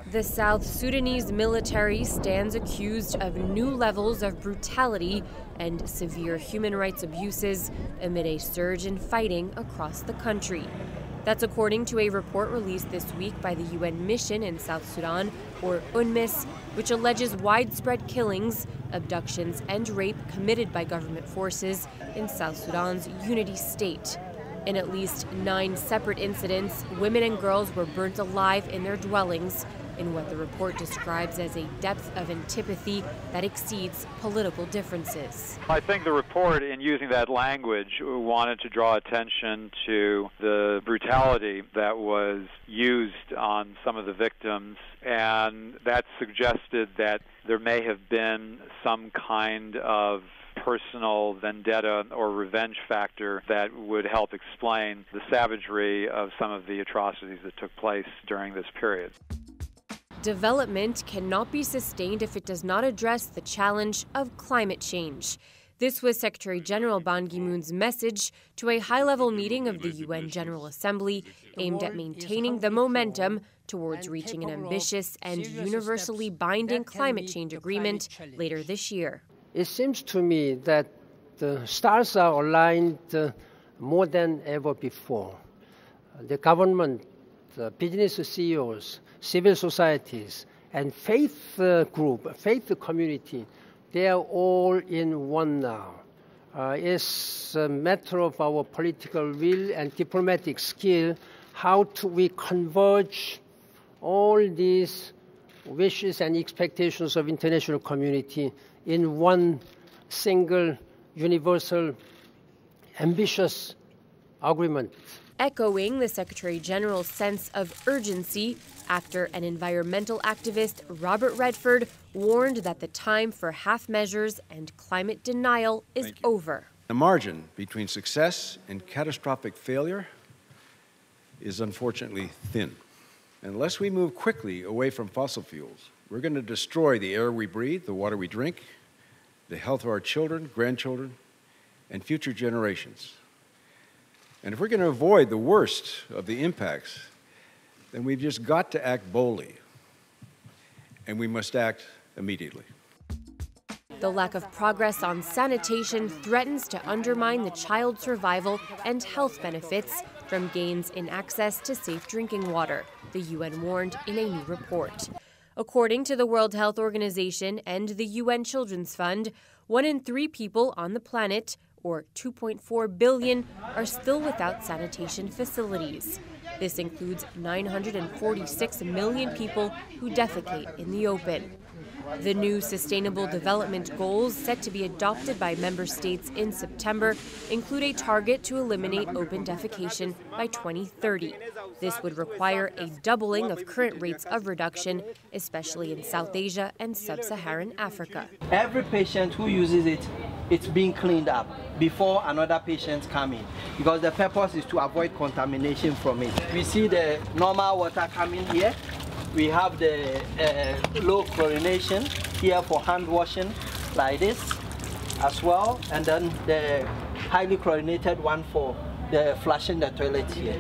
The South Sudanese military stands accused of new levels of brutality and severe human rights abuses amid a surge in fighting across the country. That's according to a report released this week by the UN mission in South Sudan, or UNMISS, which alleges widespread killings, abductions, and rape committed by government forces in South Sudan's Unity State. In at least 9 separate incidents, women and girls were burnt alive in their dwellings in what the report describes as a depth of antipathy that exceeds political differences. I think the report, in using that language, wanted to draw attention to the brutality that was used on some of the victims, and that suggested that there may have been some kind of personal vendetta or revenge factor that would help explain the savagery of some of the atrocities that took place during this period. Development cannot be sustained if it does not address the challenge of climate change. This was Secretary General Ban Ki-moon's message to a high-level meeting of the UN General Assembly aimed at maintaining the momentum towards reaching an ambitious and universally binding climate change agreement later this year. It seems to me that the stars are aligned more than ever before. The government, the business CEOs, civil societies, and faith community, they are all in one now. It's a matter of our political will and diplomatic skill, how we converge all these wishes and expectations of international community in one single, universal, ambitious agreement. Echoing the Secretary General's sense of urgency, actor and environmental activist Robert Redford warned that the time for half measures and climate denial is over. The margin between success and catastrophic failure is unfortunately thin. Unless we move quickly away from fossil fuels, we're going to destroy the air we breathe, the water we drink, the health of our children, grandchildren, and future generations. And if we're going to avoid the worst of the impacts, then we've just got to act boldly, and we must act immediately. The lack of progress on sanitation threatens to undermine the child survival and health benefits from gains in access to safe drinking water, the UN warned in a new report. According to the World Health Organization and the UN Children's Fund, 1 in 3 people on the planet, or 2.4 billion, are still without sanitation facilities. This includes 946 million people who defecate in the open. The new Sustainable Development Goals, set to be adopted by member states in September, include a target to eliminate open defecation by 2030. This would require a doubling of current rates of reduction, especially in South Asia and sub-Saharan Africa. Every patient who uses it, it's being cleaned up before another patient comes in, because the purpose is to avoid contamination from it. We see the normal water coming here. We have the low chlorination here for hand washing, like this as well, and then the highly chlorinated one for the flushing the toilet here.